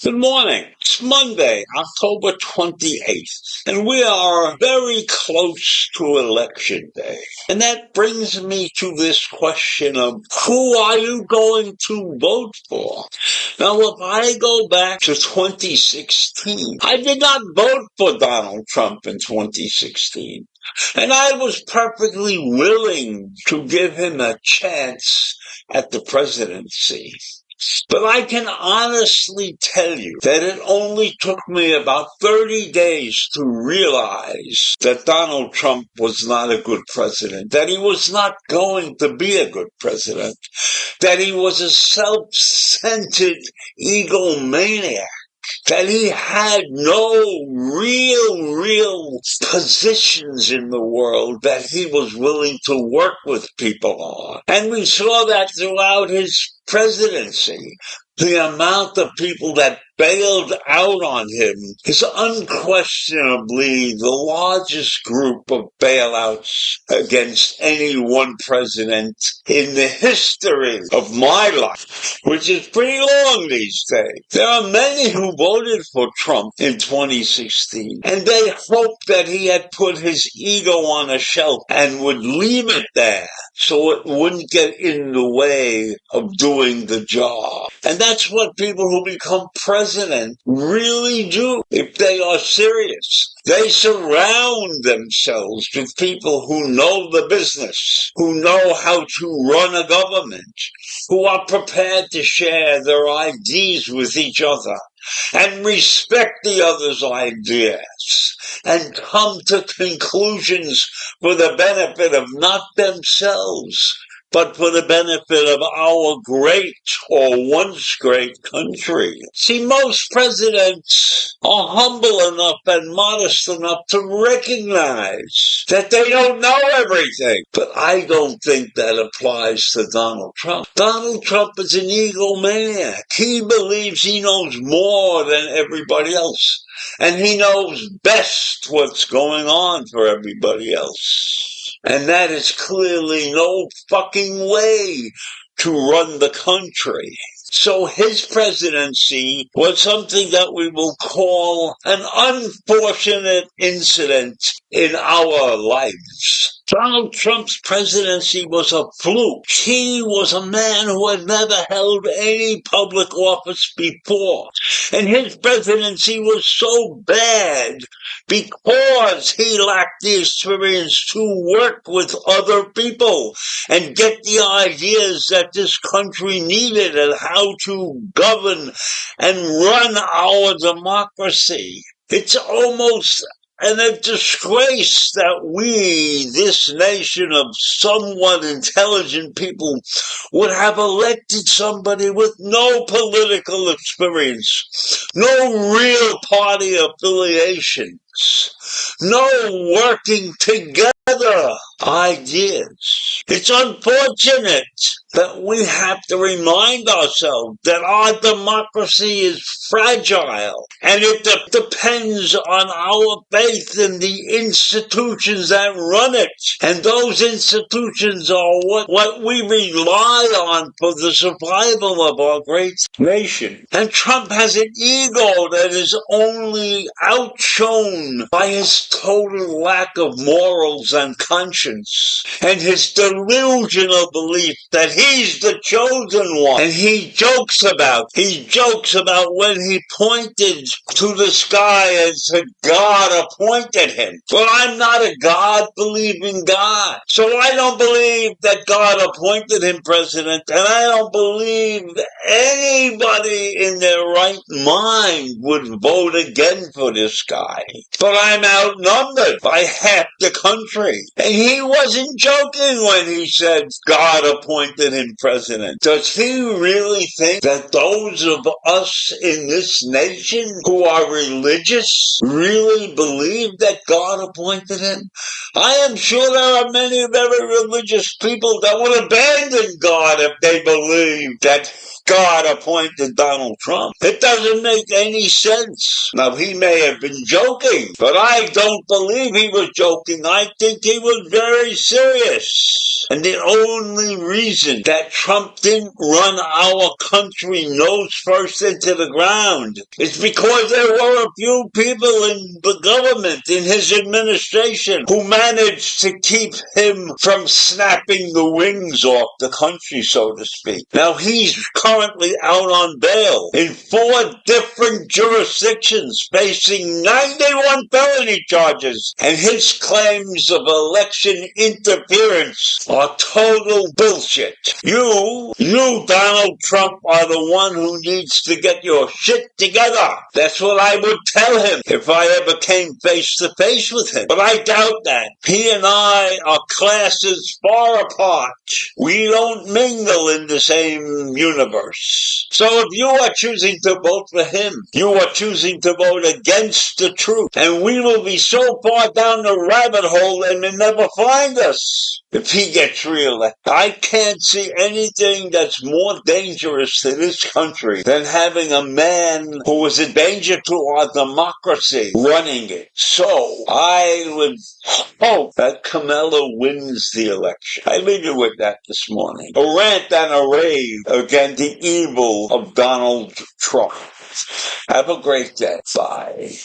Good morning. It's Monday, October 28th, and we are very close to Election Day. And that brings me to this question of who are you going to vote for? Now, if I go back to 2016, I did not vote for Donald Trump in 2016. And I was perfectly willing to give him a chance at the presidency. But I can honestly tell you that it only took me about 30 days to realize that Donald Trump was not a good president, that he was not going to be a good president, that he was a self-centered egomaniac, that he had no real positions in the world that he was willing to work with people on. And we saw that throughout his presidency. The amount of people that bailed out on him is unquestionably the largest group of bailouts against any one president in the history of my life, which is pretty long these days. There are many who voted for Trump in 2016, and they hoped that he had put his ego on a shelf and would leave it there so it wouldn't get in the way of doing the job. And that's what people who become president really do if they are serious. They surround themselves with people who know the business, who know how to run a government, who are prepared to share their ideas with each other and respect the other's ideas and come to conclusions for the benefit of not themselves, but for the benefit of our great or once great country. See, most presidents are humble enough and modest enough to recognize that they don't know everything. But I don't think that applies to Donald Trump. Donald Trump is an egomaniac. He believes he knows more than everybody else. And he knows best what's going on for everybody else. And that is clearly no fucking way to run the country. So his presidency was something that we will call an unfortunate incident in our lives. Donald Trump's presidency was a fluke. He was a man who had never held any public office before. And his presidency was so bad because he lacked the experience to work with other people and get the ideas that this country needed and how to govern and run our democracy. It's almost a disgrace that we, this nation of somewhat intelligent people, would have elected somebody with no political experience, no real party affiliations, no working together ideas. It's unfortunate that we have to remind ourselves that our democracy is fragile and it depends on our faith in the institutions that run it. And those institutions are what we rely on for the survival of our great nation. And Trump has an ego that is only outshone by his total lack of morals and conscience and his delusional belief that he's the chosen one. And he jokes about when he pointed to the sky and said God appointed him. Well, I'm not a God-believing God. So I don't believe that God appointed him president, and I don't believe anybody in their right mind would vote again for this guy. But I'm outnumbered by half the country. And he wasn't joking when he said God appointed him president. Does he really think that those of us in this nation who are religious really believe that God appointed him? I am sure there are many very religious people that would abandon God if they believed that God appointed Donald Trump. It doesn't make any sense. Now, he may have been joking, but I don't believe he was joking. I think he was very serious. And the only reason that Trump didn't run our country nose first into the ground is because there were a few people in the government, in his administration, who managed to keep him from snapping the wings off the country, so to speak. Now, he's currently out on bail in 4 different jurisdictions, facing 91 felony charges, and his claims of election interference are total bullshit. You, Donald Trump, are the one who needs to get your shit together. That's what I would tell him if I ever came face to face with him. But I doubt that. He and I are classes far apart. We don't mingle in the same universe. So if you are choosing to vote for him, you are choosing to vote against the truth. And we will be so far down the rabbit hole they may never find us if he gets reelected. I can't see anything that's more dangerous to this country than having a man who is a danger to our democracy running it. So I would hope that Kamala wins the election. I leave you with that this morning. A rant and a rave against the evil of Donald Trump. Have a great day. Bye.